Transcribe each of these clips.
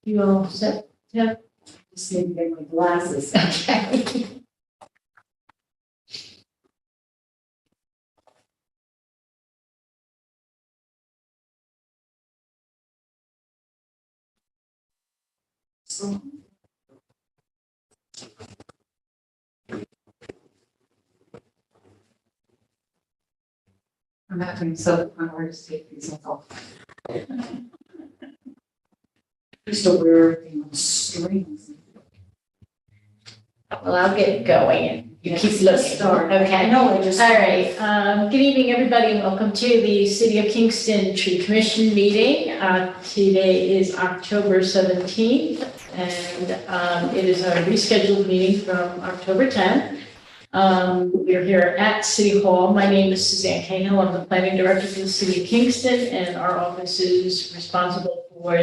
You all set? Yeah. Just need to get my glasses. Okay. I'm having so hard to take these off. Used to wear everything on strings. Well, I'll get going and you keep Let's looking. start. Okay. No, I just. All right, good evening, everybody, and welcome to the City of Kingston Tree Commission meeting. Today is October 17th, and it is a rescheduled meeting from October 10th. We're here at City Hall. My name is Suzanne Cahill. I'm the planning director for the City of Kingston, and our office is responsible for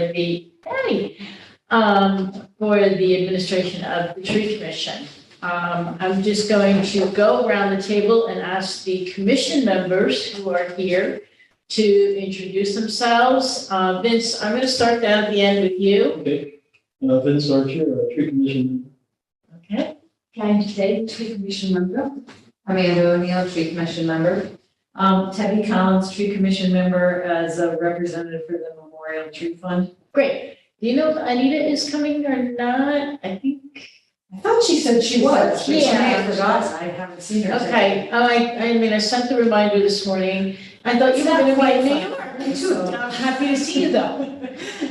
for the administration of the Tree Commission. I'm just going to go around the table and ask the commission members who are here to introduce themselves. Vince, I'm going to start down at the end with you. Okay, Vince Archer, Tree Commission. Okay. Karen Today, Tree Commission member. Amanda O'Neill, Tree Commission member. Debbie Collins, Tree Commission member as a representative for the Memorial Tree Fund. Great. Do you know if Anita is coming or not? I think. I thought she said she was, but she may have Yeah. forgotten. I haven't seen her. Okay. I mean, I sent the reminder this morning. I thought you were going to be in New York. Me too. I'm happy to see you though.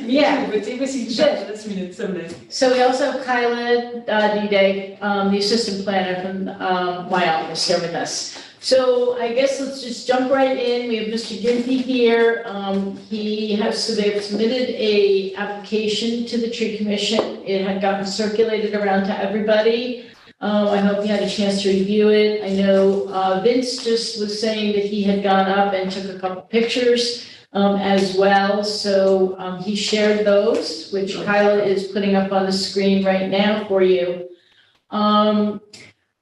Yeah. But it was each other, that's when it's so nice. So we also have Kyla D-Day, the assistant planner from my office here with us. So I guess let's just jump right in. We have Mr. Ginty here. They've submitted a application to the Tree Commission. It had gotten circulated around to everybody. I hope you had a chance to review it. I know Vince just was saying that he had gone up and took a couple pictures as well. So he shared those, which Kyla is putting up on the screen right now for you.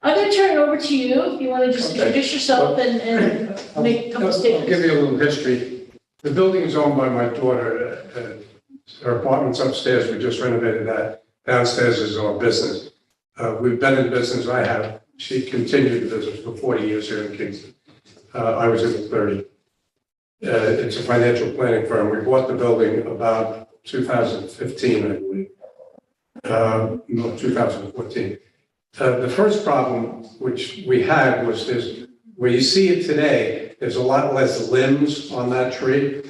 I'm going to turn it over to you if you want to just Okay. introduce yourself and make a couple I'll statements. give you a little history. The building is owned by my daughter. Her apartment's upstairs, we just renovated that. Downstairs is our business. We've been in business, I have. She continued the business for 40 years here in Kingston. I was in the 30. It's a financial planning firm. We bought the building about 2015, I believe. No, 2014. The first problem which we had was this, where you see it today, there's a lot less limbs on that tree.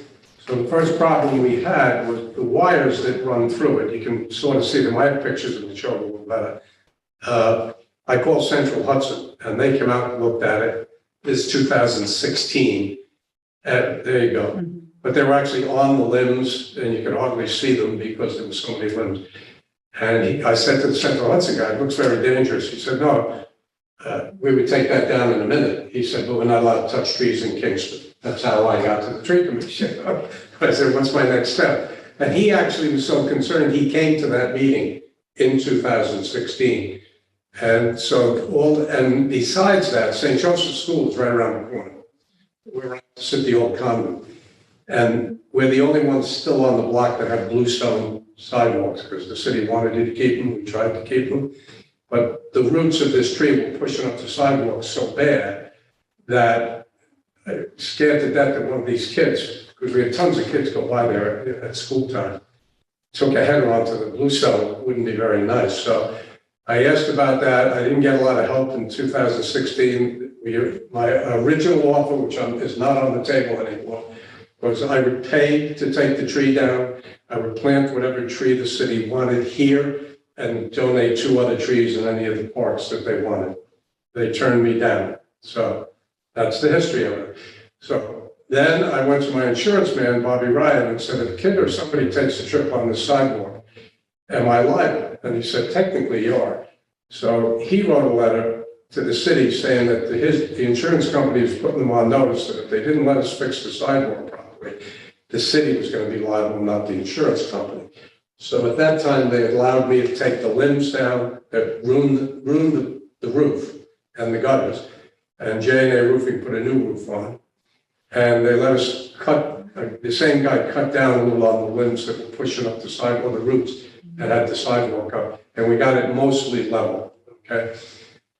So the first problem we had was the wires that run through it. You can sort of see them. I have pictures of the show a little better. I called Central Hudson and they came out and looked at it. This is 2016. There you go. But they were actually on the limbs and you could hardly see them because there were so many limbs. And I said to the Central Hudson guy, it looks very dangerous. He said, no, we would take that down in a minute. He said, but we're not allowed to touch trees in Kingston. That's how I got to the Tree Commission. I said, what's my next step? And he actually was so concerned, he came to that meeting in 2016. And so and besides that, St. Joseph's School is right around the corner. We're at the old convent. And we're the only ones still on the block that have bluestone sidewalks because the city wanted you to keep them. We tried to keep them. But the roots of this tree were pushing up the sidewalks so bad that I scared to death that one of these kids, because we had tons of kids go by there at school time, took a header onto the bluestone. It wouldn't be very nice. So I asked about that. I didn't get a lot of help in 2016. My original offer, which is not on the table anymore, was I would pay to take the tree down. I would plant whatever tree the city wanted here and donate 2 other trees in any of the parks that they wanted. They turned me down. So that's the history of it. So then I went to my insurance man, Bobby Ryan, and said, if a kid or somebody takes a trip on the sidewalk, am I liable? And he said, technically you are. So he wrote a letter to the city saying that the insurance company was putting them on notice that if they didn't let us fix the sidewalk properly, the city was going to be liable, not the insurance company. So at that time, they allowed me to take the limbs down that ruined the roof and the gutters. And J&A Roofing put a new roof on. And they let us cut, the same guy cut down a little on the limbs that were pushing up the sidewalk, the roots that had the sidewalk up, and we got it mostly level, okay?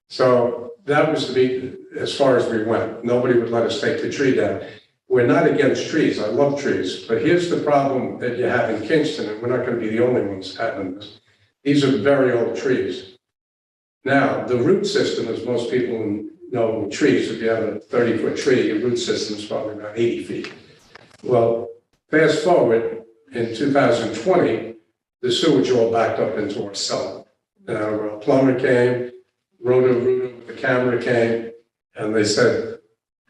So that was to be as far as we went. Nobody would let us take the tree down. We're not against trees, I love trees, but here's the problem that you have in Kingston, and we're not gonna be the only ones having this. These are very old trees. Now, the root system, as most people know with trees, if you have a 30-foot tree, your root system is probably about 80 feet. Well, fast forward, in 2020, the sewage all backed up into our cellar. Now, a plumber came, Roto-Rooter with the camera came, and they said,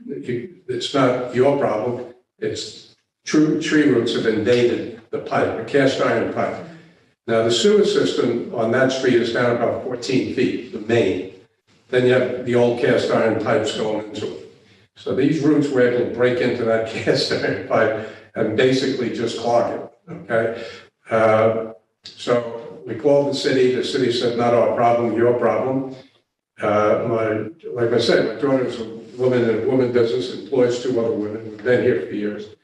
it's not your problem, it's tree roots have invaded the pipe, a cast iron pipe. Now, the sewer system on that street is down about 14 feet, the main. Then you have the old cast iron pipes going into it. So these roots were able to break into that cast iron pipe and basically just clog it, okay? So we called the city said, not our problem, your problem. Like I said, my daughter's a woman in a woman business, employs 2 other women, we've been here for years.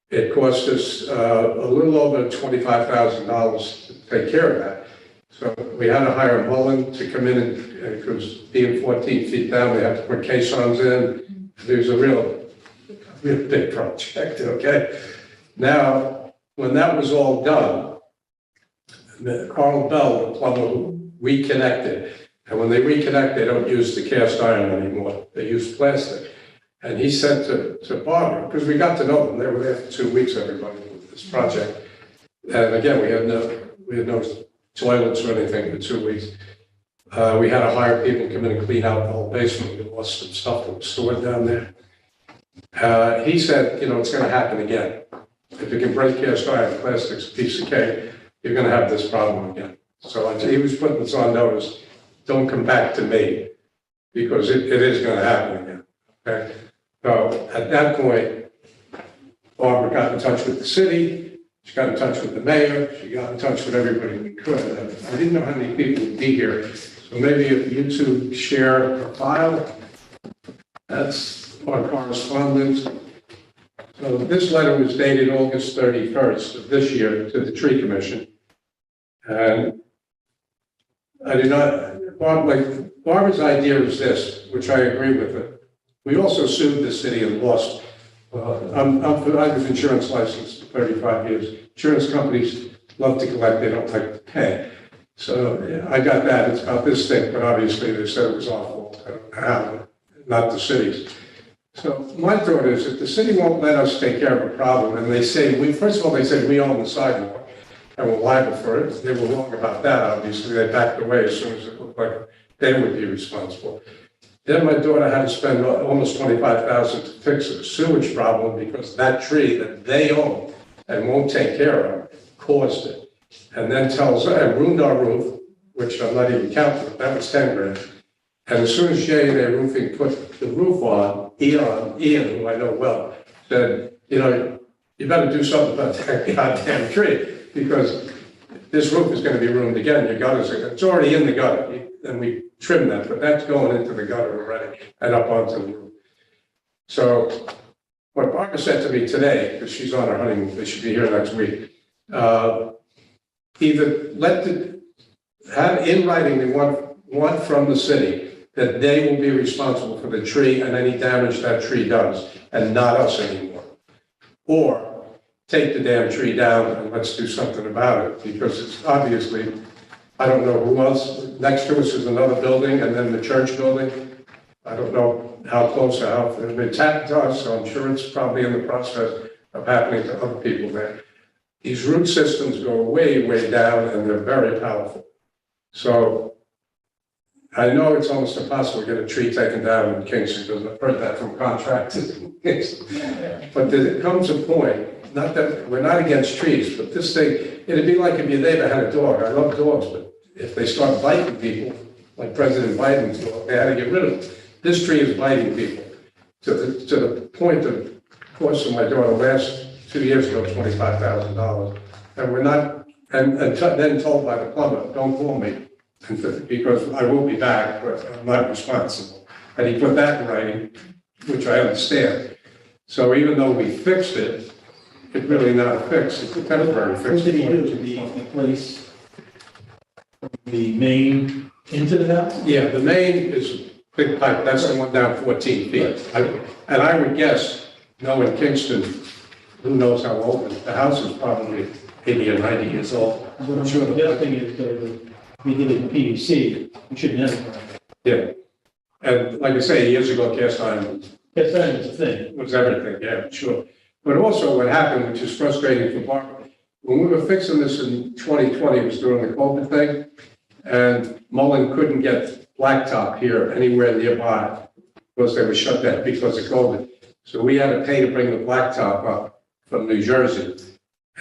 It cost us a little over $25,000 to take care of that. So we had to hire Mullen to come in, and because being 14 feet down, we had to put caissons in. It was a real big project, okay? Now, when that was all done, Carl Bell, the plumber, reconnected. And when they reconnect, they don't use the cast iron anymore. They use plastic. And he said to Barbara, because we got to know them, they were there for 2 weeks, everybody, with this project. And again, we had no toilets or anything for 2 weeks. We had to hire people to come in and clean out the whole basement. We lost some stuff that was stored down there. He said, it's going to happen again. If you can break cast iron, plastic's a piece of cake, you're going to have this problem again. So he was putting us on notice, don't come back to me, because it is going to happen again, okay? So at that point, Barbara got in touch with the city, she got in touch with the mayor, she got in touch with everybody we could. I didn't know how many people would be here, so maybe if you two share a file, that's our correspondence. So this letter was dated August 31st of this year to the Tree Commission. And I do not, Barbara's idea is this, which I agree with it. We also sued the city and lost. I was insurance licensed for 35 years. Insurance companies love to collect, they don't like to pay. So yeah, I got that, it's about this thing, but obviously they said it was our fault. I don't know how, not the city's. So my thought is, if the city won't let us take care of a problem, and they say, first of all, they said we own the sidewalk, and we're liable for it. They were wrong about that, obviously. They backed away as soon as it looked like they would be responsible. Then my daughter had to spend almost $25,000 to fix a sewage problem because that tree that they own and won't take care of caused it. And then tells her, and ruined our roof, which I'm not even counting, that was 10 grand. And as soon as J&A Roofing put the roof on, Ian, who I know well, said, you better do something about that goddamn tree, because this roof is going to be ruined again. Your gutters it's already in the gutter, and we trimmed that, but that's going into the gutter already and up onto the roof. So what Barbara said to me today, because she's on her honeymoon, they should be here next week, either have in writing they want from the city that they will be responsible for the tree and any damage that tree does, and not us anymore. Or take the damn tree down and let's do something about it, because it's obviously, I don't know who else, next to us is another building and then the church building. I don't know how close or how, it's happened to us, so I'm sure it's probably in the process of happening to other people there. These root systems go way, way down and they're very powerful. So I know it's almost impossible to get a tree taken down in Kingston, because I've heard that from contractors in Kingston. But there comes a point, not that we're not against trees, but this thing, it'd be like if your neighbor had a dog. I love dogs, but if they start biting people, like President Biden's dog, they had to get rid of them. This tree is biting people to the point of course of my daughter last 2 years ago, $25,000. And we're not, and then told by the plumber, don't call me, because I will be back, but I'm not responsible. And he put that in writing, which I understand. So even though we fixed it, it's really not a fix, it's a temporary fix. What did he do? Did he replace the main into the house? Yeah, the main is a big pipe, that's the one down 14 feet. And I would guess, knowing Kingston, who knows how old, the house is probably 80 or 90 years old. What I'm sure the other thing is, we did it in PVC, we shouldn't have. Yeah. And like I say, years ago, cast iron Yes, that is the thing. was everything, yeah, sure. But also what happened, which is frustrating for Barbara, when we were fixing this in 2020, it was during the COVID thing, and Mullen couldn't get blacktop here anywhere nearby because they were shut down because of COVID. So we had to pay to bring the blacktop up from New Jersey.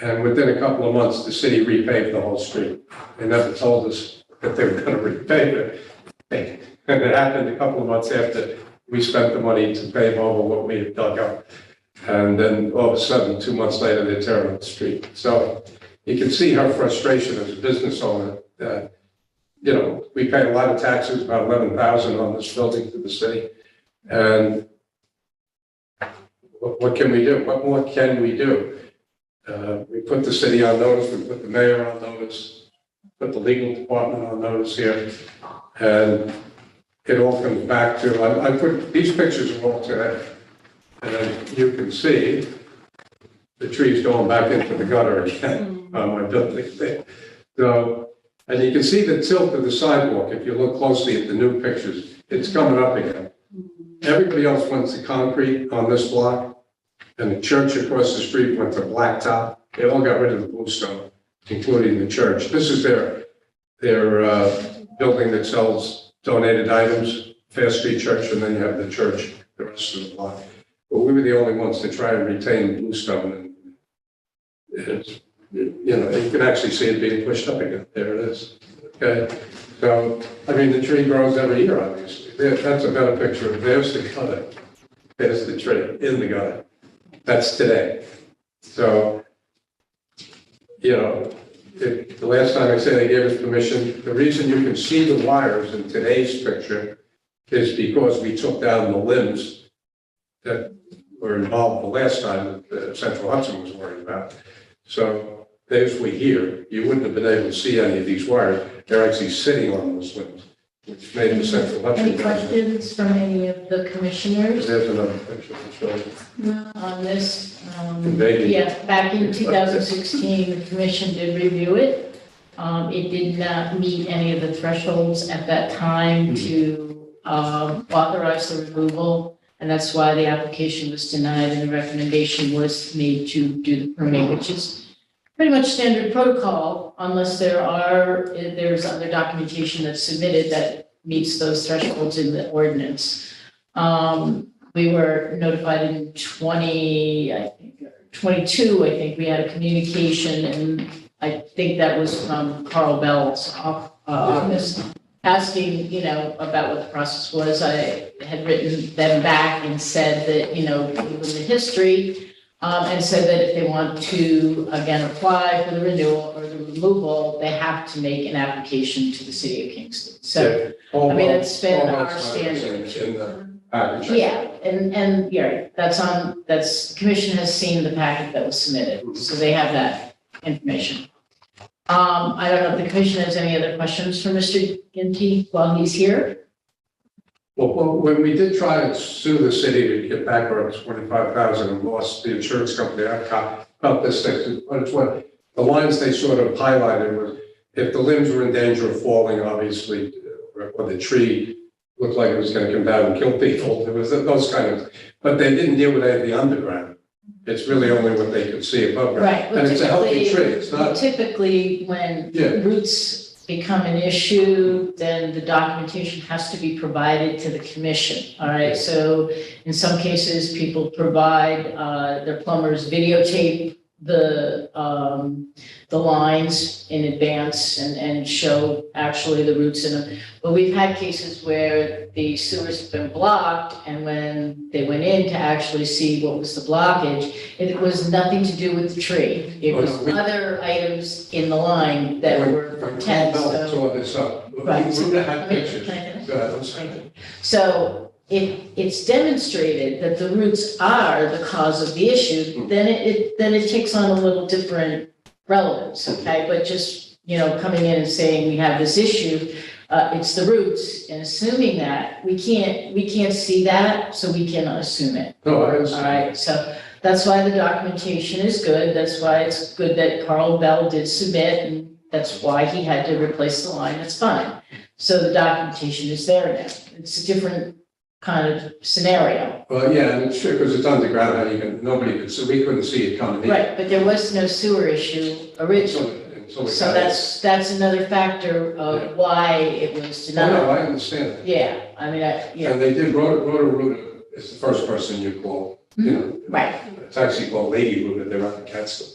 And within a couple of months, the city repaved the whole street. They never told us that they were going to repave it. And it happened a couple of months after we spent the money to pave over what we had dug up. And then all of a sudden, 2 months later, they're tearing up the street. So you can see her frustration as a business owner. You know, we pay a lot of taxes, about 11,000 on this building to the city. And what can we do? What more can we do? We put the city on notice, we put the mayor on notice, put the legal department on notice here. And it all comes back to, I put, these pictures are all today. And you can see the trees going back into the gutter again on my building there. So, and you can see the tilt of the sidewalk. If you look closely at the new pictures, it's coming up again. Everybody else went to concrete on this block, and the church across the street went to blacktop. They all got rid of the bluestone, including the church. This is their building that sells donated items, Fair Street Church, and then you have the church, the rest of the block. But we were the only ones to try and retain bluestone, and it's, you know, you can actually see it being pushed up again. There it is. Okay, so I mean, the tree grows every year, obviously. That's a better picture. There's the gutter. There's the tree in the gutter. That's today. So, you know, the last time I said they gave us permission, the reason you can see the wires in today's picture is because we took down the limbs that were involved the last time that Central Hudson was worried about. So there's we here. You wouldn't have been able to see any of these wires. They're actually sitting on those limbs, which made the Central Hudson. Any questions from any of the commissioners There's another picture to show you. on this? Vaguely. Yeah, back in 2016, the commission did review it. It did not meet any of the thresholds at that time to authorize the removal. And that's why the application was denied and the recommendation was made to do the permitting, which is pretty much standard protocol unless there's other documentation that's submitted that meets those thresholds in the ordinance. We were notified in 22, I think we had a communication, and I think that was from Carl Bell's office, asking, you know, about what the process was. I had written them back and said that, you know, given the history, and said that if they want to, again, apply for the renewal or the removal, they have to make an application to the city of Kingston. So, I mean, it's been our standard. In the package. Yeah, and, yeah, the commission has seen the packet that was submitted, so they have that information. I don't know if the commission has any other questions for Mr. Ginty while he's here? Well, when we did try to sue the city to get back our 25,000 and lost the insurance company, I felt this thing, but it's what the lines they sort of highlighted was if the limbs were in danger of falling, obviously, or the tree looked like it was going to come down and kill people. There was those kind of, but they didn't deal with any of the underground. It's really only what they could see above ground. Right. And it's a healthy tree. It's not. Typically, when Yeah. roots become an issue, then the documentation has to be provided to the commission, all right? So in some cases, people provide, their plumbers videotape the lines in advance and show actually the roots in them. But we've had cases where the sewers have been blocked, and when they went in to actually see what was the blockage, it was nothing to do with the tree. It was other items in the line that were When tense, Carl Bell so. tore this up, we Right. would have had Can I pictures. finish? Go ahead, I'm sorry. So if it's demonstrated that the roots are the cause of the issue, then it takes on a little different relevance, okay? But just, coming in and saying we have this issue, it's the roots, and assuming that, we can't see that, so we cannot assume it. No, I All understand. right, so that's why the documentation is good, that's why it's good that Carl Bell did submit, and that's why he had to replace the line, that's fine. So the documentation is there now, it's a different kind of scenario. Well, yeah, and it's true, because it's underground, nobody could, so we couldn't see it coming in. Right, but there was no sewer issue originally, Until we so got it. that's another factor of why it was Oh, no, denied. I understand that. Yeah, I mean, yeah, And they did, Roto-Rooter is the first person you call, right, it's actually called Lady Rooter, they're out in Catskill.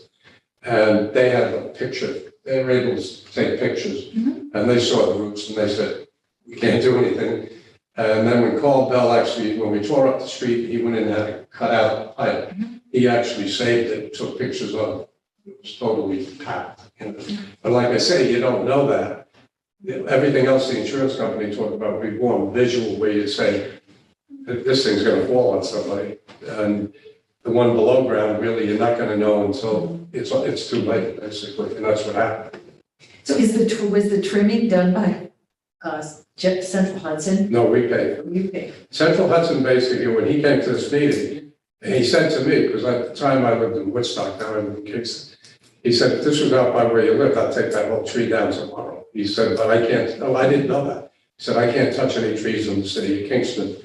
And they had a picture, they were able to take pictures, and they saw the roots, and they said, we can't do anything. And then when Carl Bell actually, when we tore up the street, he went in and had to cut out the pipe. He actually saved it, took pictures of it. It was totally packed. But like I say, you don't know that. Everything else the insurance company talked about, we want visual where you say, this thing's gonna fall on somebody. And the one below ground, really, you're not gonna know until it's too late, basically, and that's what happened. So was the trimming done by Central Hudson? No, we paid. You pay. Central Hudson, basically, when he came to this meeting, and he said to me, because at the time I lived in Woodstock, now I live in Kingston, he said, if this was out by where you lived, I'd take that whole tree down tomorrow. He said, but I can't, oh, I didn't know that. He said, I can't touch any trees in the city of Kingston.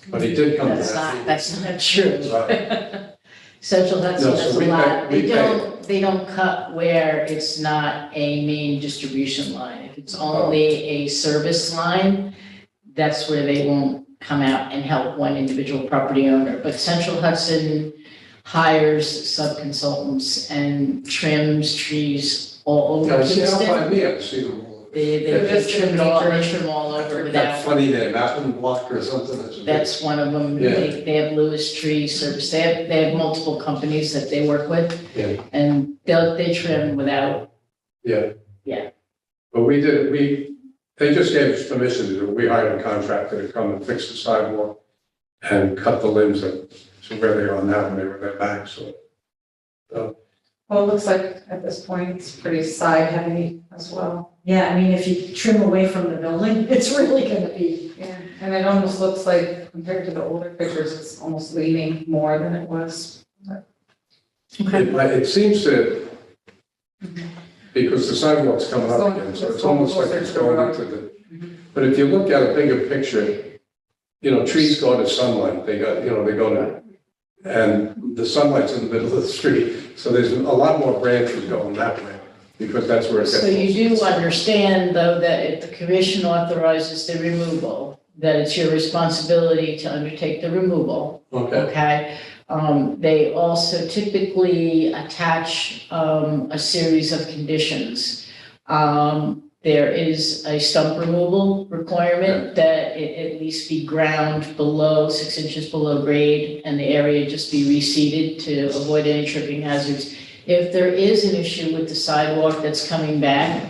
But he did come to that. that's not true. Right. Central Hudson No, so does a we lot, pay- we they don't cut where it's not a main distribution line. If it's only a service line, that's where they won't come out and help one individual property owner. But Central Hudson hires sub-consultants and trims trees all Yeah, over I see how Kingston. by me, I see them all. They trim all over without. That funny name, Apple Block or something. That's one of them. Yeah. They have Lewis Tree Service. They have multiple companies that they work with. Yeah. And they trim without, Yeah. Yeah. But they just gave us permission to do, we hired a contractor to come and fix the sidewalk and cut the limbs to where they are now when they were there back, so. Well, it looks like at this point, it's pretty side heavy as well. Yeah, I mean, if you trim away from the building, it's really gonna be. Yeah, and it almost looks like compared to the older pictures, it's almost leaning more than it was. It seems to, because the sidewalk's coming It's up going- again, so it's it's going almost like closer it's to the going road. into the, but if you look at a bigger picture, trees go to sunlight, they go to, and the sunlight's in the middle of the street, so there's a lot more branches going that way, because that's where it gets. so you do understand though that if the commission authorizes the removal, that it's your responsibility to undertake the removal, Okay, okay? They also typically attach a series of conditions. There is a stump removal requirement that it at least be ground below 6 inches below grade and the area just be reseeded to avoid any tripping hazards. If there is an issue with the sidewalk that's coming back,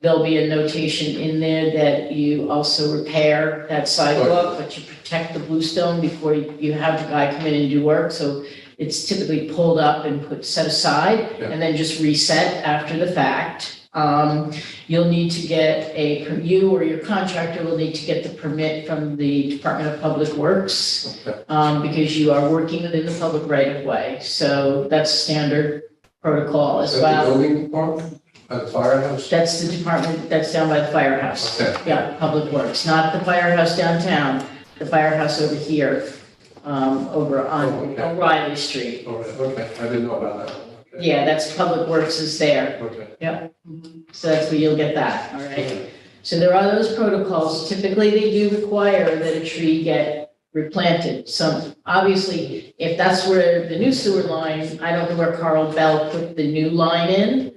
there'll be a notation in there that you also repair that sidewalk, but you protect the bluestone before you have the guy come in and do work. So it's typically pulled up and set aside and then just reset after the fact. You'll need to get you or your contractor will need to get the permit from the Department of Public Works, because you are working within the public right of way. So that's standard protocol is as that the well. building department, at the firehouse? That's the department, that's down by the firehouse. Okay. Yeah, Public Works, not the firehouse downtown, the firehouse over here, over Oh, on okay. O'Reilly Street. All right, okay, I didn't know about that. Okay. Yeah, that's Public Works is there. Okay. So that's where you'll get that, all right? So there are those protocols. Typically, they do require that a tree get replanted. So obviously, if that's where the new sewer line, I don't know where Carl Bell put the new line in.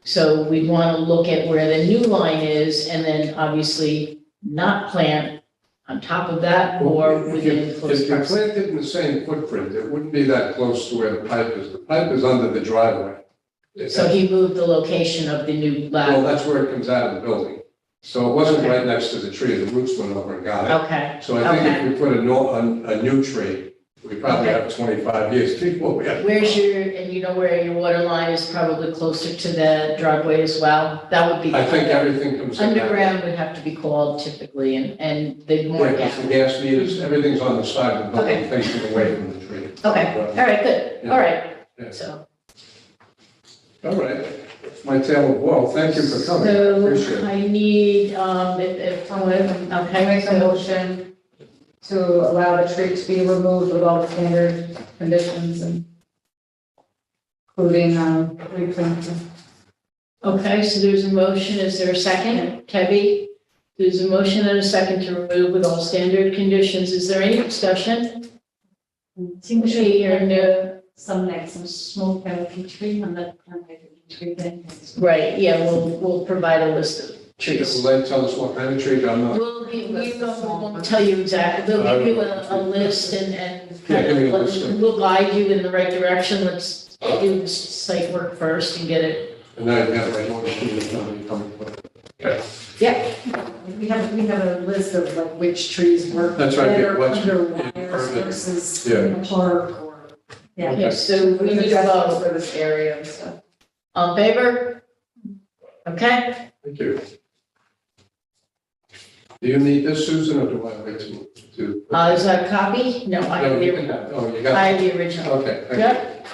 So we'd want to look at where the new line is and then obviously not plant on top of that or Well, within close If you proximity. planted in the same footprint, it wouldn't be that close to where the pipe is. The pipe is under the driveway. So he moved the location of the new Well, lab. that's where it comes out of the building. So it wasn't right next to the tree, the roots went over and got it. Okay, So I think okay. if we put a new tree, we probably have 25 years before we have. Where's your, and you know where your water line is probably closer to the driveway as well? That would be. I think everything comes. in that way. Underground would have to be called typically, and they'd more Yeah, because the down. gas meters, everything's on the side of the building facing away from the tree. Okay, all right, good, all right, Yeah. so. All right, that's my tale of woe. Thank you for coming. So Appreciate it. I need, if, I okay, make a so, motion to allow the tree to be removed with all the standard conditions and including, replanting. okay, so there's a motion, is there a second? Tebby? There's a motion and a second to remove with all standard conditions, is there any discussion? Seems to Okay, be you're no, some like some small pelican tree on that kind of tree thing. right, yeah, we'll provide a list of Will trees. they tell us what kind of tree? I'm not. Won't tell you exactly, they'll give you a list and Yeah, give me a list of- we'll guide you in the right direction, let's do the site work first and get it. And I have my own tree coming from. Okay, Yeah. We have a list of like which trees work That's right, better what's under in wires permit. versus Yeah. in a park or. Yeah. Yeah, so we need to Adjustments vote. for this area and stuff. All in favor? Okay, thank you. Do you need this, Susan, or do I wait to? is that a copy? No, I No, have you the, can have, oh, you I got, have the original. okay. thank you. Yep,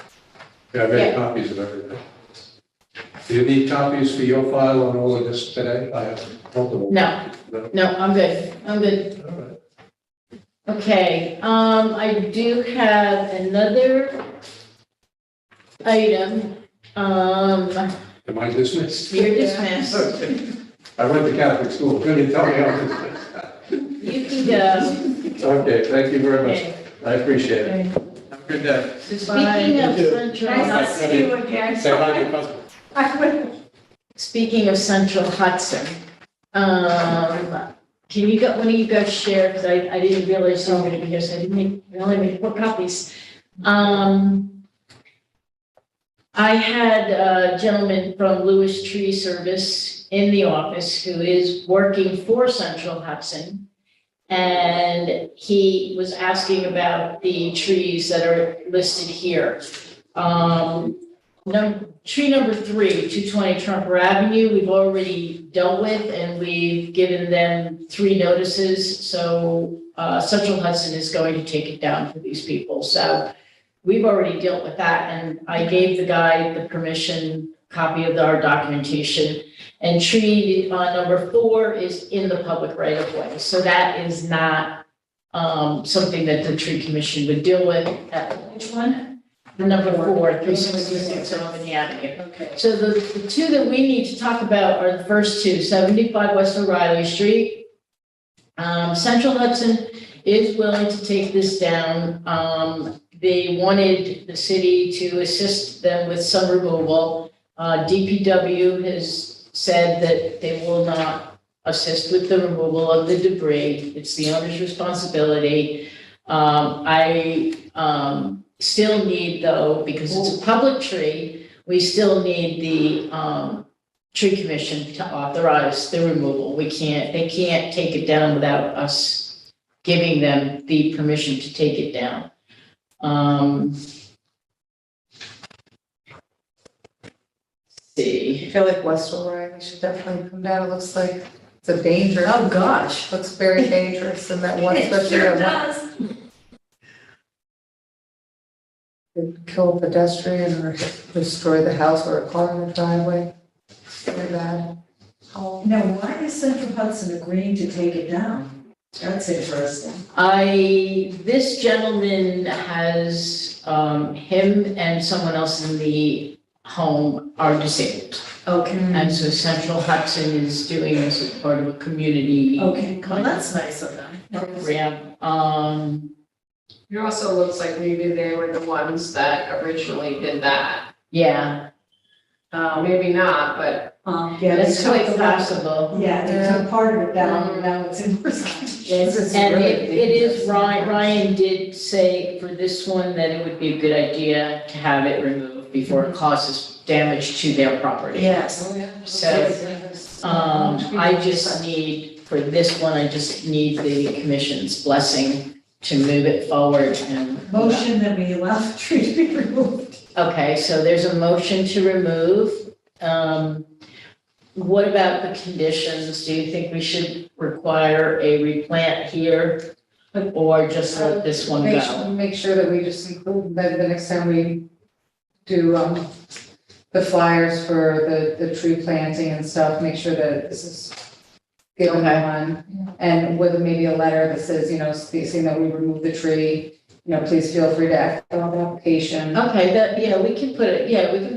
Yeah, I made Yeah. copies of everything. Do you need copies for your file on all of this today? I have multiple. no, No? no, I'm good, I'm good. All right. Okay, I do have another item. Am I dismissed? You're dismissed. Okay. I went to Catholic school, couldn't tell me how to You can go. dismiss. Okay, thank you very much. Okay. I appreciate it. Have a good day. So speaking of Central Nice to see you again. Say hi to your cousin. I will. Speaking of Central Hudson, can you one of you guys share, because I didn't realize you were gonna be here, so we only made 4 copies. I had a gentleman from Lewis Tree Service in the office who is working for Central Hudson. And he was asking about the trees that are listed here. Tree number 3, 220 Trumper Avenue, we've already dealt with, and we've given them 3 notices. So Central Hudson is going to take it down for these people. So we've already dealt with that, and I gave the guy the permission, copy of our documentation. And tree number 4 is in the public right of way. So that is not something that the tree commission would deal with. Which one? The number 4, 366 Albany Avenue. Okay. So the 2 that we need to talk about are the first 2, 75 West O'Reilly Street. Central Hudson is willing to take this down. They wanted the city to assist them with some removal. DPW has said that they will not assist with the removal of the debris. It's the owner's responsibility. I still need, though, because it's a public tree, we still need the tree commission to authorize the removal. They can't take it down without us giving them the permission to take it down. See. I feel like West O'Reilly should definitely come down. It looks like it's a danger. Oh, gosh. Looks very dangerous in that one, especially that one. Could kill a pedestrian or destroy the house or a car in the driveway. Very bad. Oh, Now, why is Central Hudson agreeing to take it down? That's interesting. This gentleman has, him and someone else in the home are disabled. Okay. And so Central Hudson is doing this as part of a community Okay, well, that's nice of them. program. It also looks like maybe they were the ones that originally did that. Yeah, Maybe not, but Yeah, they that's took quite the- possible. Yeah, they took part of it down, and now it's in Versailles. It's And really it is, Ryan did say for this one that it would be a good idea to have it removed. before it causes damage to their property. Yes. So, I just need, for this one, I just need the commission's blessing to move it forward and. Motion that we allow the tree to be removed. Okay, so there's a motion to remove. What about the conditions? Do you think we should require a replant here? Or just let this one go? Make sure that we just include, that the next time we do, the flyers for the tree planting and stuff, make sure that this is given Okay. on. And with maybe a letter that says, saying that we remove the tree, please feel free to fill out the application. Okay, we can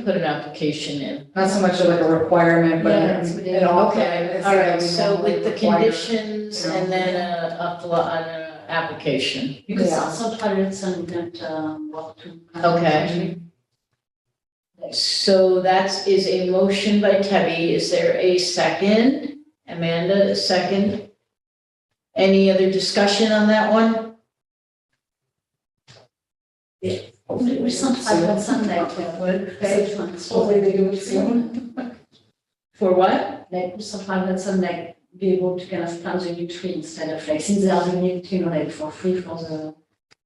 put an application in. Not so much like a requirement, but Yeah, it's within- it all. Okay, it's all that right, we so normally with the require. conditions and then an application. Because Yeah. central Hudson didn't walk to. Okay. So that is a motion by Tebby. Is there a second? Amanda, a second? Any other discussion on that one? Central Hudson, Hopefully they do it soon. For what? like central Hudson, like be able to kind of plant a new tree instead of like, since they are doing it, like for free for the,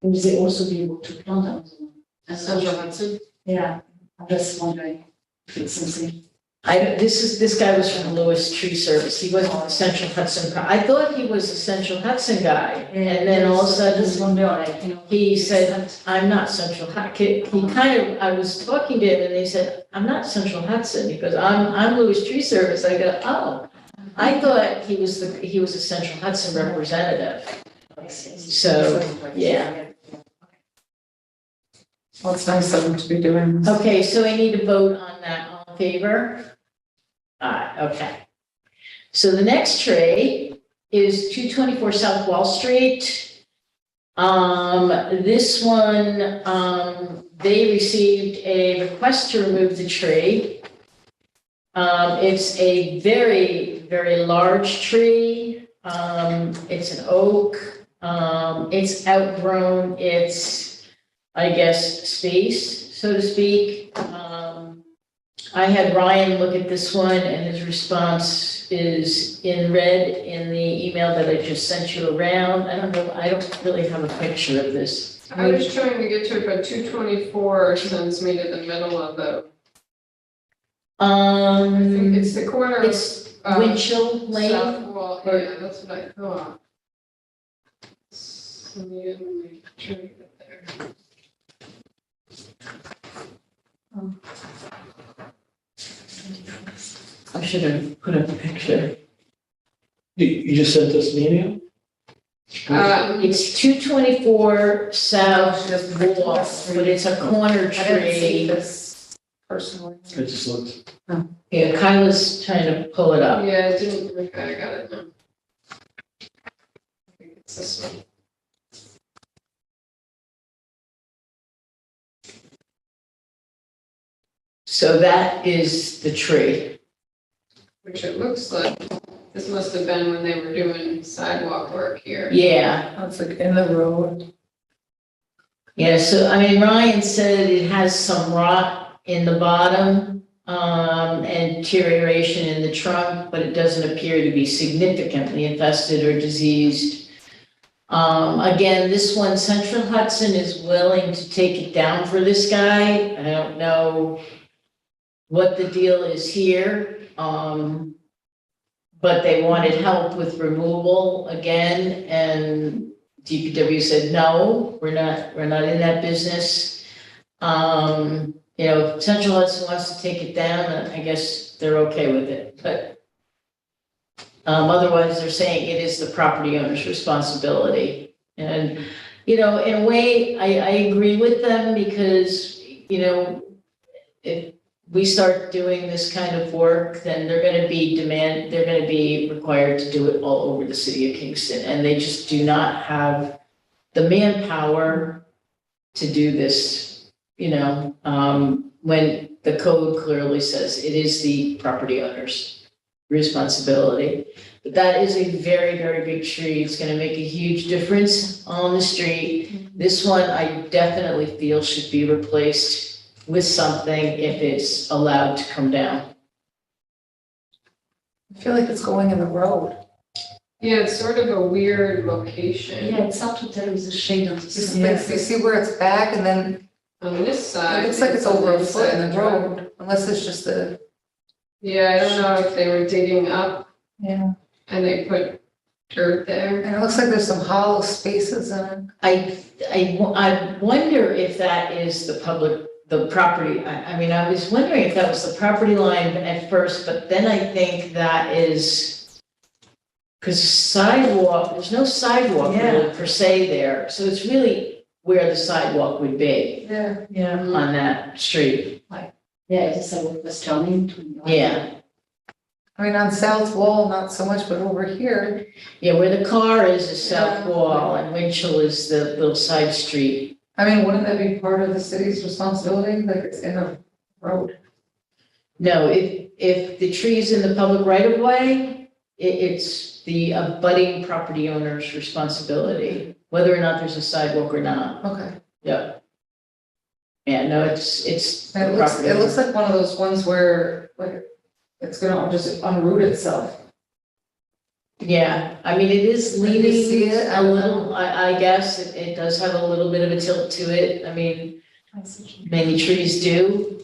will they also be able to plant them? Central Hudson? Yeah, I'm just wondering if it's something. This guy was from Lewis Tree Service. He wasn't a Central Hudson. I thought he was a Central Hudson guy. And then all of a I just sudden, wonder, like, he said, I'm not Central Hudson. I was talking to him and he said, I'm not Central Hudson. He goes, I'm Lewis Tree Service. I go, oh, I thought he was a Central Hudson representative. So, yeah. Well, it's nice of them to be doing. Okay, so we need to vote on that. All in favor? Okay. So the next trade is 224 South Wall Street. This one, they received a request to remove the tree. It's a very, very large tree. It's an oak. It's outgrown its, I guess, space, so to speak. I had Ryan look at this one and his response is in red in the email that I just sent you around. I don't really have a picture of this. I was trying to get to it, but 224 sends me to the middle of the, I think it's the corner of. It's Winchell Lane. South Wall, or- yeah, that's what I thought. So, yeah, let me try to get there. I should have put up a picture. You just sent us an email? It's 224 South Just Wall, but it's a corner I didn't see tree. this personally. I just looked. Yeah, Kyla's trying to pull it up. Yeah, it didn't, okay, I got it now. I think it's this one. So that is the tree. Which it looks like, this must have been when they were doing sidewalk work here. Yeah, Oh, it's like in the road. yeah, so I mean, Ryan said it has some rot in the bottom, and deterioration in the trunk, but it doesn't appear to be significantly infested or diseased. Again, this one, Central Hudson is willing to take it down for this guy. I don't know what the deal is here. But they wanted help with removal again, and DPW said, no, we're not in that business. If Central Hudson wants to take it down, I guess they're okay with it, but otherwise, they're saying it is the property owner's responsibility. And, in a way, I agree with them because, if we start doing this kind of work, then they're gonna be required to do it all over the city of Kingston, and they just do not have the manpower to do this, when the code clearly says it is the property owner's responsibility. But that is a very, very big tree. It's gonna make a huge difference on the street. This one, I definitely feel should be replaced with something if it's allowed to come down. I feel like it's going in the road. Yeah, it's sort of a weird location. Yeah, it's hard to tell with the shade of the You sun. see where it's back and then On this side. it looks like it's over a foot in inside the drive. road, unless it's just a, Yeah, I don't know if they were digging up yeah. and they put dirt there. And it looks like there's some hollow spaces in it. I wonder if that is the property, I mean, I was wondering if that was the property line at first, but then I think that is, because sidewalk, there's no sidewalk really per se there, so it's really where the sidewalk would be Yeah. Yeah. on that street. Yeah, it is a was turning to. Yeah, I mean, on South Wall, not so much, but over here, yeah, where the car is South Yeah. Wall and Winchell is the little side street. I mean, wouldn't that be part of the city's responsibility, like it's in a road? No, if the tree's in the public right of way, it's the abutting property owner's responsibility, whether or not there's a sidewalk or not. Okay. Yeah. Yeah, no, it's And the it looks, property it looks owner. like one of those ones where, like, it's gonna just unroot itself. Yeah, I mean, it is Can you see leaning it? a little, I guess, it does have a little bit of a tilt to it. I mean, many trees do,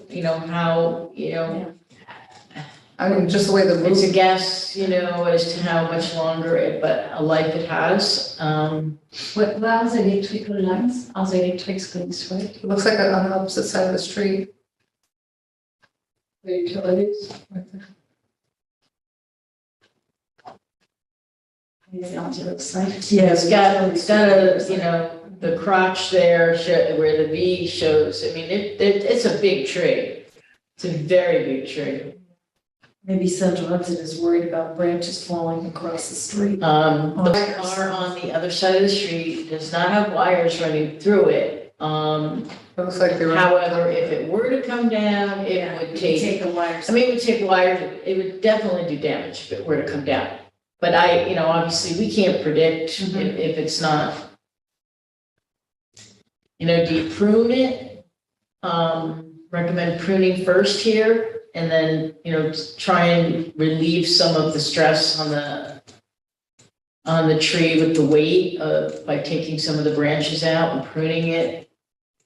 how, I mean, just the way the it's a root, guess, as to how much longer but a life it has. Where are the electrical lines? Are the electrics going straight? it looks like on the opposite side of the street. The utilities. Maybe on the other side? Yeah, It's got a, the crotch there where the V shows, I mean, it's a big tree. It's a very big tree. maybe Central Hudson is worried about branches falling across the street. The car on the other side of the street does not have wires running through it. It looks like they were. However, if it were to come down, it would take, a wire. I mean, it would take wires, it would definitely do damage if it were to come down. But obviously, we can't predict if it's not. Do you prune it? Recommend pruning first here, and then, try and relieve some of the stress on the tree with the weight by taking some of the branches out and pruning it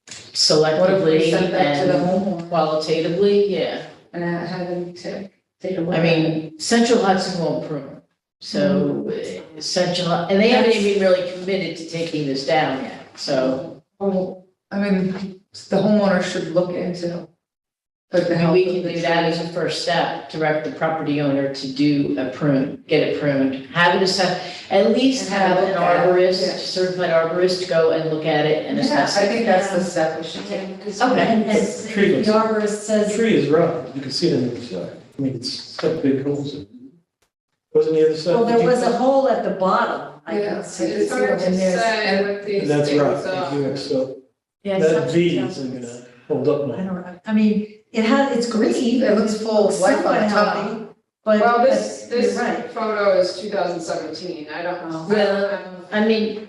What if we selectively sent that to the and homeowner qualitatively, yeah. and have them take a look? I mean, Central Hudson won't prune, so and they haven't even really committed to taking this down yet, so. Oh, I mean, the homeowner should look into. Like the I mean, health we of can the do that tree. as a first step, direct the property owner to do a prune, get it pruned, have it assessed, at least And have have it an looked at, arborist, yeah. certified arborist go and look at it and Yeah, assess I it. think that's the step we should take. Okay. And Tree the looks- arborist The says, tree is rough, you can see it on the other side. I mean, it's got big holes in it. Wasn't the other side? well, there was a hole at the bottom, I Yeah, can see. It's hard to And there's- say what these That's things rough, are. yeah, so Yeah, that something V tells isn't us. gonna hold up I much. don't know, I mean, it's green. It looks full of life on somewhat the top. healthy, But Well, but this you're right. photo is 2017, I don't know. Well, I mean,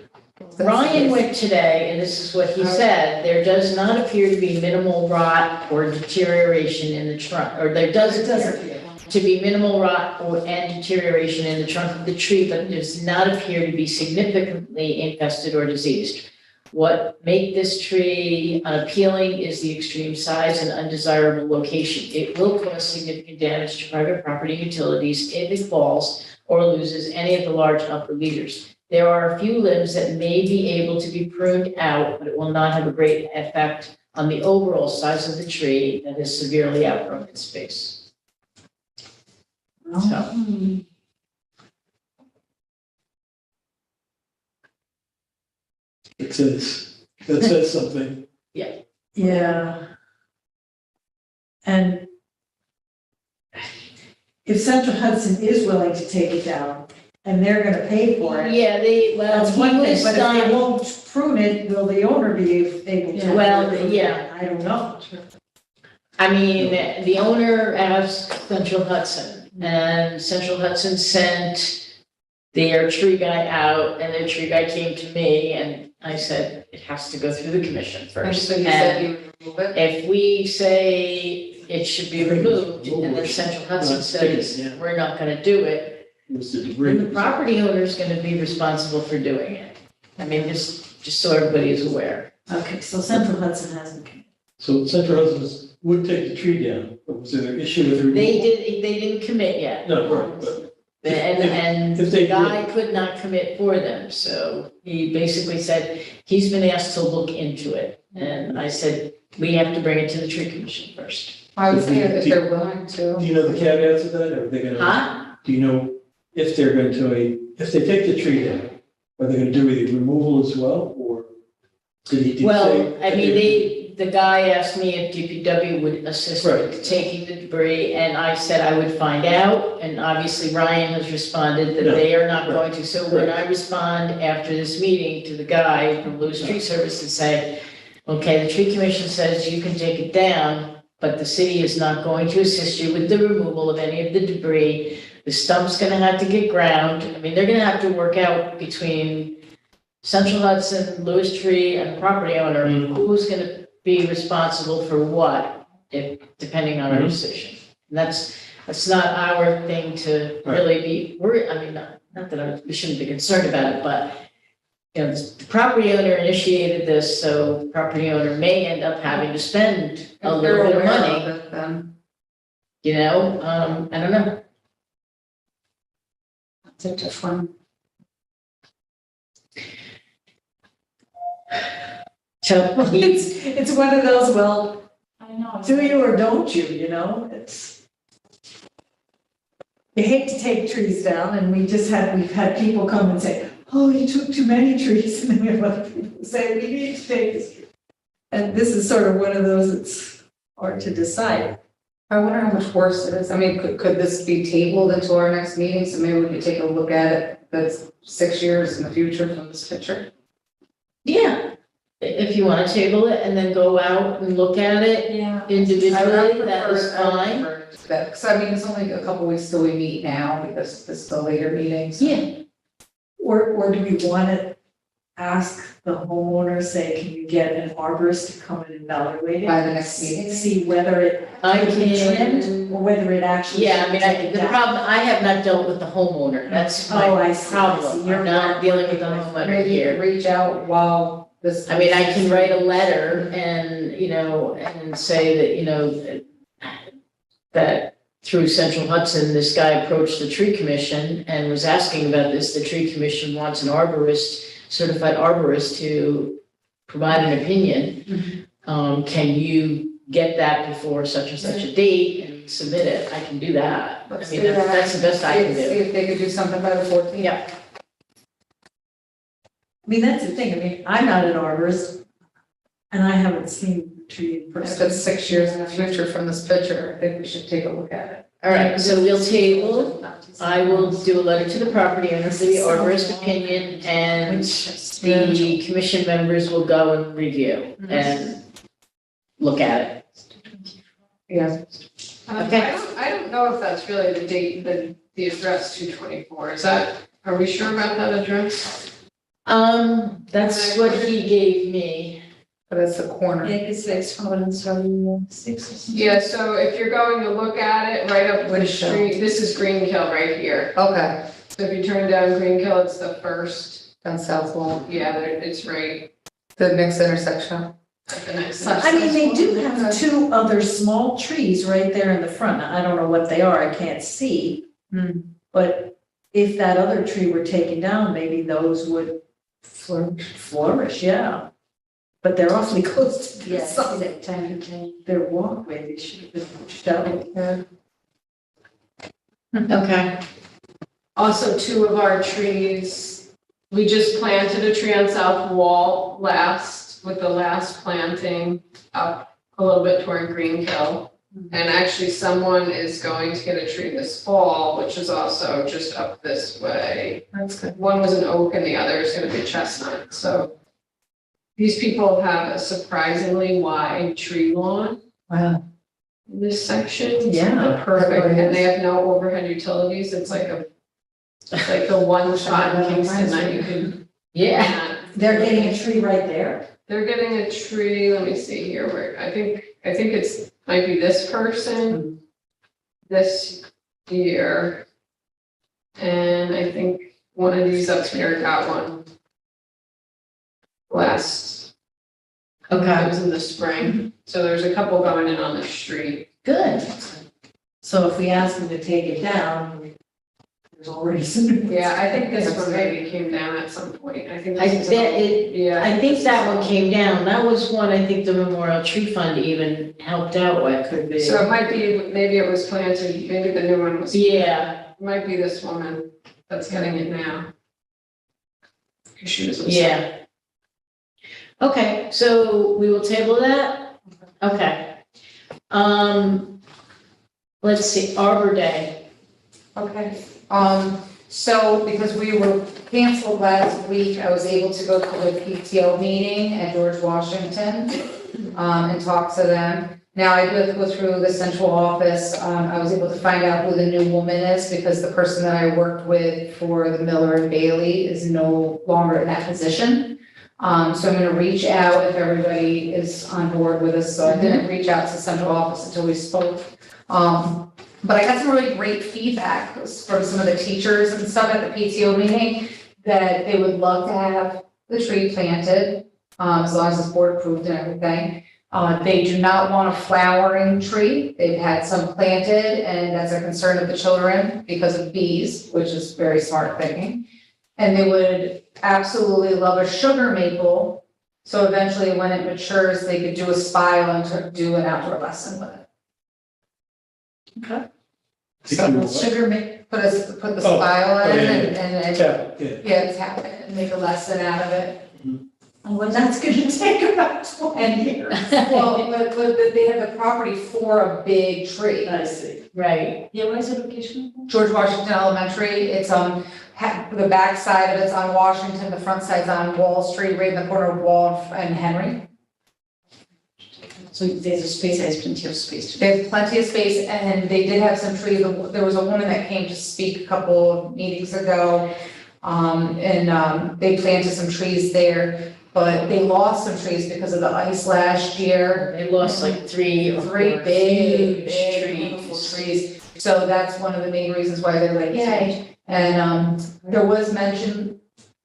Ryan went today, and this is what he said, there does not appear to be minimal rot or deterioration in the trunk, or there does It does appear appear. to be minimal rot and deterioration in the trunk of the tree, but does not appear to be significantly infested or diseased. What make this tree unappealing is the extreme size and undesirable location. It will cause significant damage to private property and utilities if it falls or loses any of the large upper leaders. There are a few limbs that may be able to be pruned out, but it will not have a great effect on the overall size of the tree that is severely outgrown its space. So. It says, that says something. Yeah. And if Central Hudson is willing to take it down and they're gonna pay for it, Yeah, that's he one thing, was but if they done, won't prune it, will the owner be able to? Well, yeah. I don't know. I mean, the owner asked Central Hudson, and Central Hudson sent their tree guy out, and their tree guy came to me, and I said, it has to go through the commission And first. so you said you would remove it? If we say it should be removed, and then Central Hudson says, we're not gonna do it, Was the then the debris. property owner is gonna be responsible for doing it. I mean, just so everybody is aware. Okay, so Central Hudson hasn't. So Central Hudson would take the tree down, but was there an issue with the removal? They didn't commit yet. No, right, but And if the they guy could not commit for them, so he basically said, he's been asked to look into it. And I said, we have to bring it to the tree commission first. I would say if they're willing do to. you know the caveats of that, or are they gonna? Huh? Do you know if they're going to, if they take the tree down, are they gonna do the removal as well, or did he say? Well, I mean, the guy asked me if DPW would assist with Right. taking the debris, and I said I would find out. And obviously Ryan has responded that No. they are not Right. going to. So when I respond after this meeting to the guy from Lewis Tree Service and say, okay, the tree commission says you can take it down, but the city is not going to assist you with the removal of any of the debris. The stump's gonna have to get ground. I mean, they're gonna have to work out between Central Hudson, Lewis Tree, and the property owner, who's gonna be responsible for what, if, depending on our decision. And that's not our thing to really be worried, I mean, not that we shouldn't be concerned about it, but, you know, the property owner initiated this, so the property owner may end up having to spend a If they're little bit of aware money, of it, then you know, I don't know. it's a tough one. So, It's one of those, well, I know. do you or don't you, you know, it's. You hate to take trees down, and we've had people come and say, oh, you took too many trees, and then we have other people who say, we need to take this tree. And this is sort of one of those, it's hard to decide. I wonder how much worse it is. I mean, could this be tabled into our next meeting? So maybe we could take a look at it. That's 6 years in the future from this picture. yeah, if you wanna table it and then go out and look at it Yeah. individually, that is fine. Because I mean, it's only a couple weeks till we meet now because this is the later meeting. so- Yeah, Or do we want to ask the homeowner, say, can you get an arborist to come and evaluate it? By the next meeting? See whether it I could be can, trimmed, or whether it actually. yeah, I mean, should take the down. problem, I have not dealt with the homeowner, that's Oh, my I see, I problem, see. You're I'm not dealing with the working homeowner Maybe here. reach out while this. I mean, I can write a letter and, you know, and say that, you know, that through Central Hudson, this guy approached the tree commission and was asking about this. The tree commission wants an arborist, certified arborist to provide an opinion. Can you get that before such and such a date and submit it? I can do that. I Let's mean, do that. that's the best I can See do. if they could do something by the 14th. Yeah. I mean, that's the thing, I mean, I'm not an arborist, and I haven't seen the tree in If person. it's 6 years in the future from this picture, I think we should take a look at it. All right, so we'll table. I will do a letter to the property owner for the arborist opinion, and the commission members will go and review and look at it. Yeah. Okay. I don't know if that's really the date, the address 224, is that, are we sure about that address? That's what he gave me. But it's the corner. It's 636. Yeah, so if you're going to look at it, right up the Which show? street, this is Greenkill right here. Okay, So if you turn down Greenkill, it's the first, down South Wall, yeah, it's right the next intersection. at the next. I mean, they do have two other small trees right there in the front. I don't know what they are, I can't see. But if that other tree were taken down, maybe those would flourish, yeah. But they're awfully close to the Yes, side. it's a tiny thing. Their walkway, they should have been pushed out. Okay. Also, two of our trees, we just planted a tree on South Wall with the last planting up a little bit toward Greenkill. And actually, someone is going to get a tree this fall, which is also just up this way. That's good. One was an oak and the other is gonna be chestnut, so. These people have a surprisingly wide tree lawn Wow. in this section. It's Yeah. perfect, and they have no overhead utilities, it's like the one spot in Kingston that you can Yeah. They're getting a tree right there? They're getting a tree, let me see here, where, I think it's, might be this person. This year. And I think one of these up here got one. Last, it Okay, was in the spring, so there's a couple going in on the street. good. So if we ask them to take it down, there's already some. Yeah, I think this one maybe came down at some point, I think I this is. bet it, Yeah. I think that one came down. That was one I think the Memorial Tree Fund even helped out with, could be. So it might be, maybe it was planted, maybe the new one was. Yeah, It might be this woman that's getting it now. 'Cause she was. yeah. Okay, so we will table that? Okay. Let's see, Arbor Day. Okay, so because we were canceled last week, I was able to go to the PTO meeting at George Washington, and talk to them. Now, I do have to go through the central office, I was able to find out who the new woman is, because the person that I worked with for the Miller and Bailey is no longer in that position. So I'm gonna reach out if everybody is on board with us, so I didn't reach out to central office until we spoke. But I got some really great feedback from some of the teachers and stuff at the PTO meeting, that they would love to have the tree planted, as long as it's board approved and everything. They do not want a flowering tree. They've had some planted, and that's a concern of the children because of bees, which is very smart thinking. And they would absolutely love a sugar maple, so eventually when it matures, they could do a spile and do an outdoor lesson with it. Sugar ma, Put the spile in and Tap, yeah. yeah, tap it and make a lesson out of it. and when that's gonna take about 20 years. Well, but they have the property for a big tree. I see. Right. Yeah, where's the location? George Washington Elementary, it's the back side of it's on Washington, the front side's on Wall Street, right in the corner of Wall and Henry. So there's a space, there's plenty of space. They have plenty of space, and they did have some trees. There was a woman that came to speak a couple of meetings ago. They planted some trees there, but they lost some trees because of the ice last year. They lost like three or Three four big, huge beautiful trees. trees. So that's one of the main reasons why they're like, yay. And, there was mention,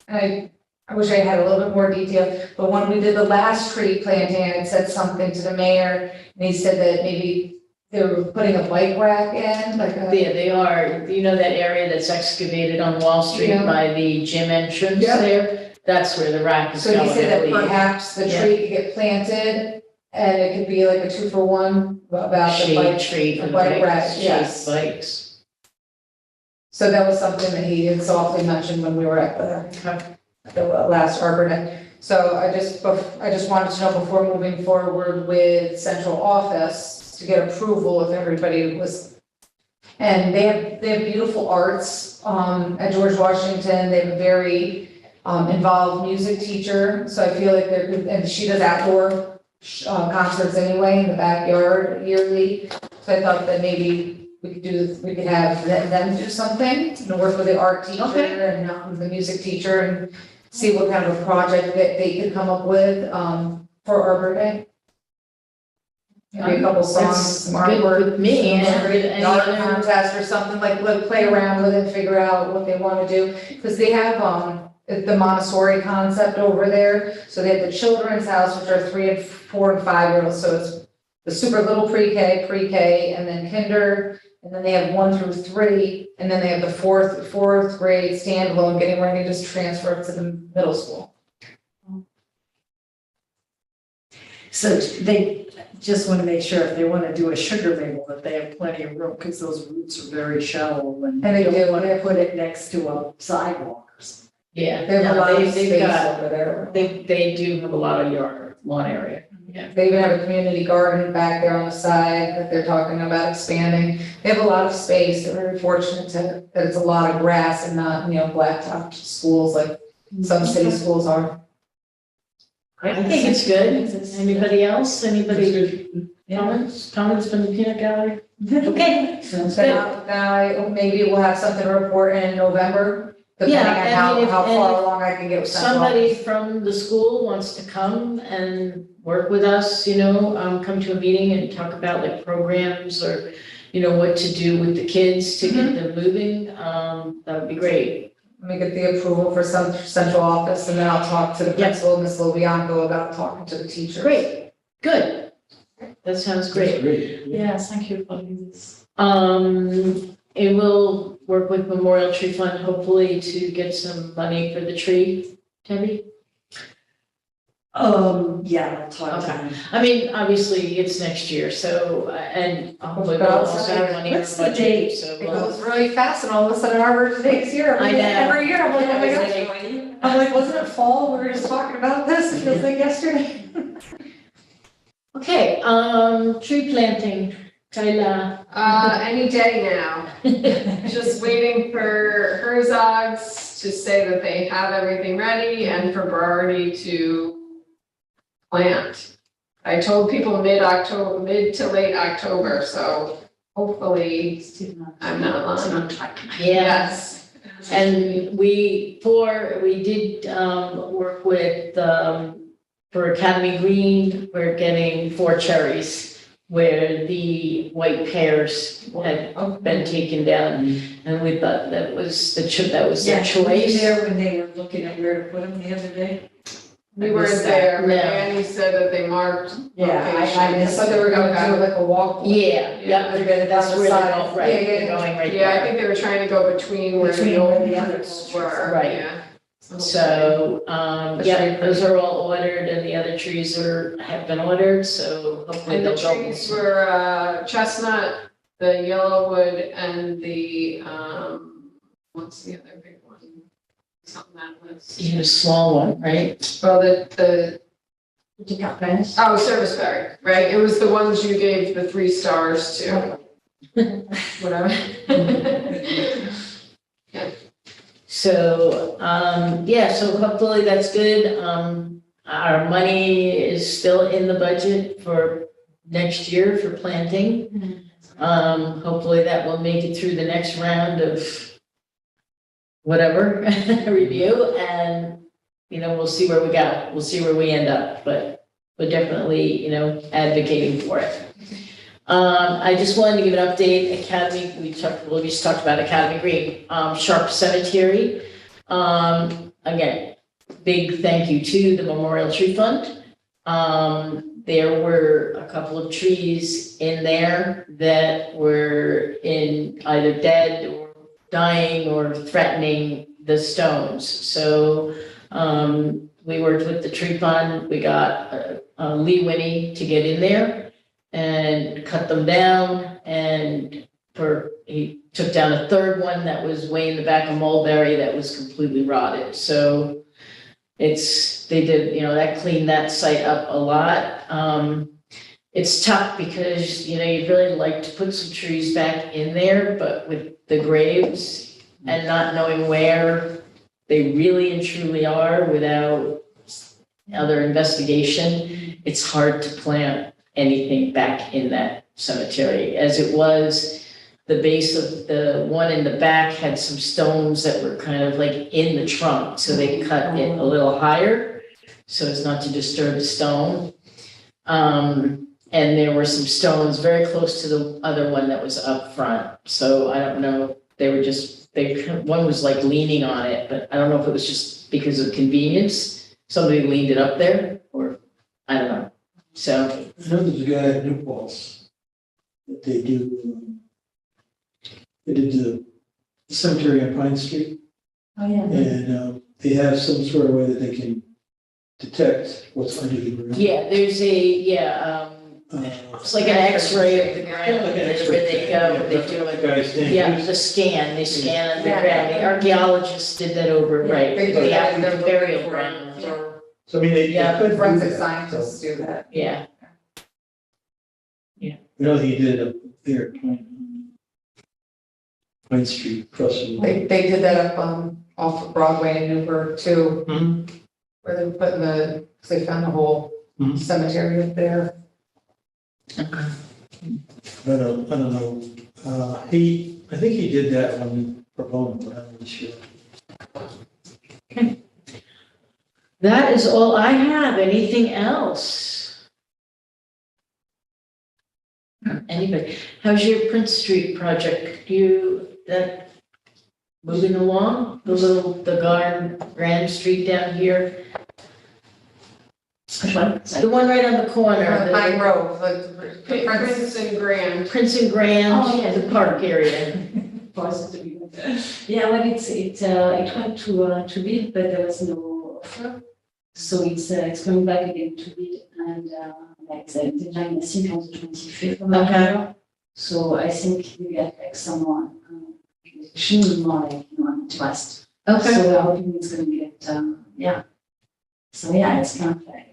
I wish I had a little bit more detail, but when we did the last tree planting, I had said something to the mayor, and he said that maybe they were putting a bike rack in, like a. Yeah, they are. You know that area that's excavated on Wall Street Yeah. by the gym entrance Yeah. there? That's where the rack is So going, he said I that believe. perhaps the tree could get planted, and it could be like a 2-for-1 about the Shade bike. tree for the the bike rack, bikes, shade yes. bikes. So that was something that he had softly mentioned when we were at the last Arbor Day. So I just wanted to know before moving forward with central office to get approval if everybody was. And they have beautiful arts, at George Washington. They have a very, involved music teacher. So I feel like and she does outdoor, concerts anyway in the backyard yearly. So I thought that maybe we could have them do something, work with the art teacher Okay. and the music teacher and see what kind of a project that they could come up with, for Arbor Day. Maybe a couple songs, That's some good artwork. with me. Any Art other- contest or something, like play around with it, figure out what they wanna do. Cause they have, the Montessori concept over there, so they have the children's house, which are 3 and 4 and 5-year-olds, so it's the super little pre-K, and then kinder, and then they have 1 through 3, and then they have the fourth grade standalone, getting ready to just transfer to the middle school. So they just want to make sure if they want to do a sugar maple, that they have plenty of room, because those roots are very shallow and And they you do, don't want they to have- put it next to a sidewalk or something. Yeah, They have a no, lot of they've space got, over there. they do have a lot of lawn area. Yeah. They even have a community garden back there on the side that they're talking about expanding. They have a lot of space. They're very fortunate that it's a lot of grass and not, blacktop schools like some city schools are. I think it's good. Anybody else? Anybody comments from the peanut gallery? Okay, sounds good. Now, maybe we'll have something to report in November, depending Yeah, on I mean, if- how far and if along I can get with central somebody office. from the school wants to come and work with us, come to a meeting and talk about like programs or, what to do with the kids to get them moving, that would be great. Let me get the approval for some central office, and then I'll talk to the Yeah. principal, Ms. Lobianco, about talking to the teachers. Great, good. That sounds That's great. great. Yeah. Yes, thank you for doing this. It will work with Memorial Tree Fund, hopefully to get some money for the tree, Debbie? Yeah, I'll talk to Okay. him. I mean, obviously, it's next year, so, and hopefully we'll also have money in our What's the budget, date? so It we'll. goes really fast, and all of a sudden our birthday's here, I know. every year, I'm like, oh my Yeah, gosh. it's I'm like, wasn't it fall, we were just talking about this, it feels like yesterday. Okay, tree planting, Tyler. Any day now. Just waiting for Herzog's to say that they have everything ready and for Berardi to plant. I told people mid-October, mid to late October, so hopefully I'm not lying. Yeah, Yes. and we did, work with, for Academy Green, we're getting 4 cherries where the white pears had been taken down, and we thought that was that was their Yeah, were you choice. there when they were looking at where to put them the other day? We weren't there, but No. Annie said that they marked Yeah, I locations. thought they were gonna do like a walk. Yeah, yeah, They're gonna that's down the where they're side. going, right, Yeah, they're yeah. going right Yeah, I there. think they were trying to go between where the Between where old the other ones trees were, Right. yeah. So, That's yeah, very those are all ordered and the other trees have been ordered, so hopefully And the they'll go. trees were chestnut, the yellowwood, and the, what's the other big one? Something that list. You had a small one, right? Well, the, Petit Carpens. oh, serviceberry, right? It was the ones you gave the 3 stars to. Whatever. So, yeah, so hopefully that's good. Our money is still in the budget for next year for planting. Hopefully that will make it through the next round of whatever review, and, we'll see where we go. We'll see where we end up, but we're definitely, advocating for it. I just wanted to give an update, Academy, we just talked about Academy Green, Sharp Cemetery. Again, big thank you to the Memorial Tree Fund. There were a couple of trees in there that were in either dead or dying or threatening the stones. So, we worked with the tree fund, we got Lee Winnie to get in there and cut them down, and he took down a third one that was way in the back of Mulberry that was completely rotted. So that cleaned that site up a lot. It's tough because, you'd really like to put some trees back in there, but with the graves and not knowing where they really and truly are without other investigation, it's hard to plant anything back in that cemetery. As it was, the base of the one in the back had some stones that were kind of like in the trunk, so they cut it a little higher so as not to disturb the stone. And there were some stones very close to the other one that was up front. So I don't know, one was like leaning on it, but I don't know if it was just because of convenience. Somebody leaned it up there, or I don't know. So, I know there's a guy at New Paltz that they did the cemetery on Pine Street, Oh, yeah. and they have some sort of way that they can detect what's under the ground. yeah, there's it's like an X-ray of the ground, Kind of like an where X-ray they thing, go, yeah, they that's do what it. the guy's saying. Yeah, He was- they scan Yeah. underground, the archaeologists did that over, right, They do the that in African their burial report. ground, So I mean, they Yeah, could do Forensic that. scientists do that. yeah. You know, he did it up there at Pine Street, across from. They did that up, off of Broadway in Newburgh too, Mhm. where they were putting cause they found a whole Mhm. cemetery up there. I don't know. I think he did that one pro bono, but I'm not sure. That is all I have. Anything else? Anybody? How's your Prince Street project? That moving along? The Grand Street down here? Which one? The one right on the corner, Pine the Grove, the Prince and Grand. Prince and Grand, Oh, yeah. the park area. Yeah, well, it went to bid, but there was no offer. So it's coming back again to bid and like the deadline, I think on the 25th of November. So I think we get like someone, more like, interest. Okay. So we're hoping it's gonna get, yeah. So yeah, it's kind of like,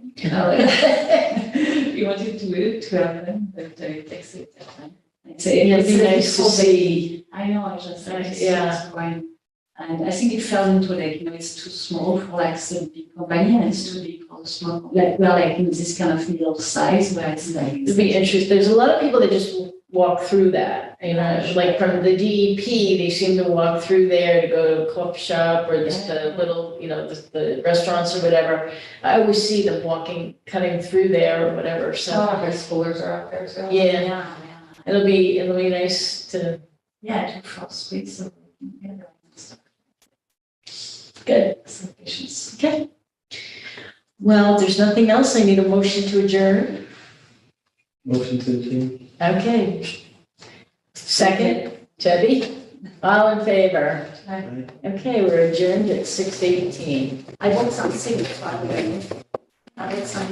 we wanted to happen, but it takes it time. It'd be nice to see. I know, I just, Yeah. going. And I think it fell into like, it's too small for like the big company and it's too big for the small, like, we're like in this kind of middle size where it's like. It'd be interesting. There's a lot of people that just walk through that, like from the DEP, they seem to walk through there to go to a coffee shop or just the little, the restaurants or whatever. I always see them cutting through there or whatever, so, high schoolers are out there, so. yeah, it'll be nice to, Yeah, to cross streets of, good. some patients. Okay. Well, if there's nothing else, I need a motion to adjourn. Motion to adjourn. Okay. Second, Debbie, all in favor? Aye. Okay, we're adjourned at 6:18. I bought some things, by the way. I bought some